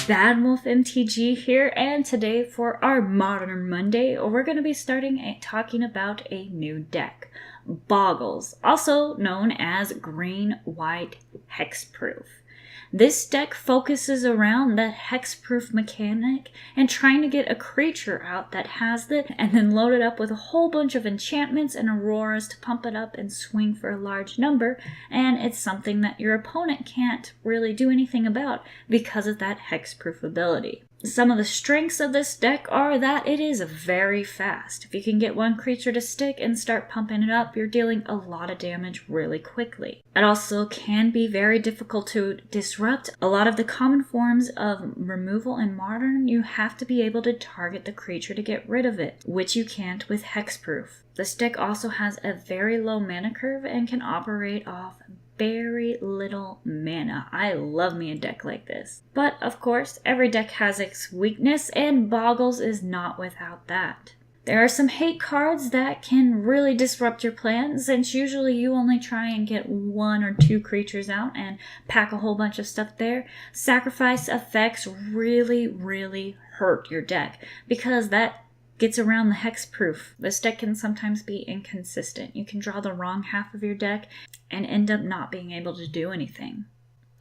Bad Wolf MTG here, and today for our Modern Monday, we're going to be talking about a new deck, Bogles, also known as Green-White Hexproof. This deck focuses around that hexproof mechanic and trying to get a creature out that has it and then load it up with a whole bunch of enchantments and auroras to pump it up and swing for a large number, and it's something that your opponent can't really do anything about because of that hexproof ability. Some of the strengths of this deck are that it is very fast. If you can get one creature to stick and start pumping it up, you're dealing a lot of damage really quickly. It also can be very difficult to disrupt. A lot of the common forms of removal in Modern, you have to be able to target the creature to get rid of it, which you can't with Hexproof. This deck also has a very low mana curve and can operate off very little mana. I love me a deck like this. But of course, every deck has its weakness, and Bogles is not without that. There are some hate cards that can really disrupt your plans, since usually you only try and get one or two creatures out and pack a whole bunch of stuff there. Sacrifice effects really hurt your deck, because that gets around the hexproof. This deck can sometimes be inconsistent. You can draw the wrong half of your deck and end up not being able to do anything.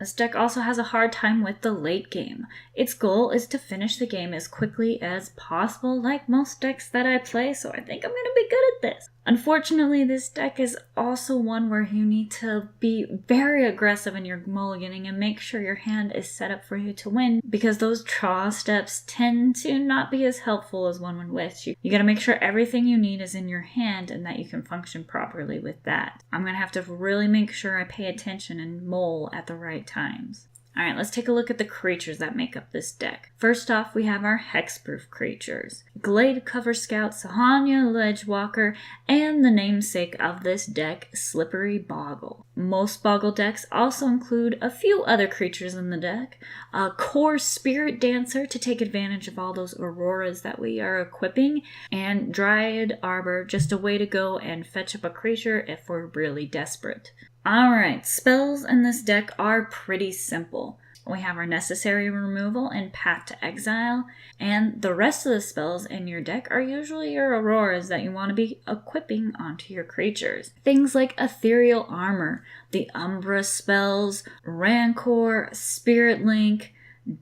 This deck also has a hard time with the late game. Its goal is to finish the game as quickly as possible, like most decks that I play, so I think I'm going to be good at this. Unfortunately, this deck is also one where you need to be very aggressive in your mulliganing and make sure your hand is set up for you to win, because those draw steps tend to not be as helpful as one would wish. You gotta make sure everything you need is in your hand and that you can function properly with that. I'm gonna have to really make sure I pay attention and mull at the right times. Alright, let's take a look at the creatures that make up this deck. First off, we have our hexproof creatures. Glade Cover Scout, Sahanya Ledgewalker, and the namesake of this deck, Slippery Boggle. Most Boggle decks also include a few other creatures in the deck. A core Spirit Dancer to take advantage of all those auroras that we are equipping, and Dryad Arbor, just a way to go and fetch up a creature if we're really desperate. Alright, spells in this deck are pretty simple. We have our Necessary Removal and Path to Exile, and the rest of the spells in your deck are usually your auroras that you want to be equipping onto your creatures. Things like Ethereal Armor, the Umbra spells, Rancor, Spirit Link,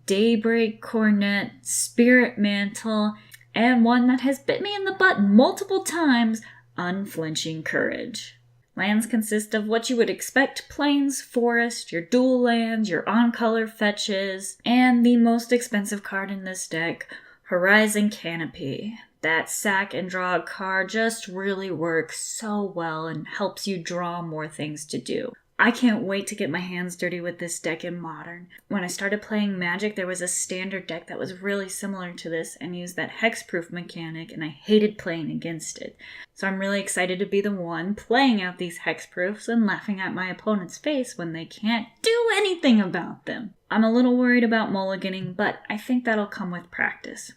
Daybreak Cornet, Spirit Mantle, and one that has bit me in the butt multiple times, Unflinching Courage. Lands consist of what you would expect: plains, forest, your dual lands, your on-color fetches, and the most expensive card in this deck, Horizon Canopy. That sack and draw a card just really works so well and helps you draw more things to do. I can't wait to get my hands dirty with this deck in Modern. When I started playing Magic, there was a standard deck that was really similar to this and used that hexproof mechanic, and I hated playing against it. So I'm really excited to be the one playing out these hexproofs and laughing at my opponent's face when they can't do anything about them. I'm a little worried about mulliganing, but I think that'll come with practice.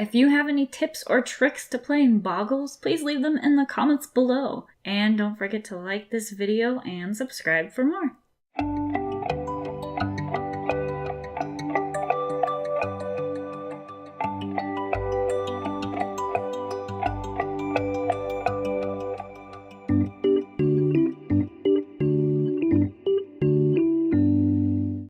If you have any tips or tricks to playing Bogles, please leave them in the comments below. And don't forget to like this video and subscribe for more.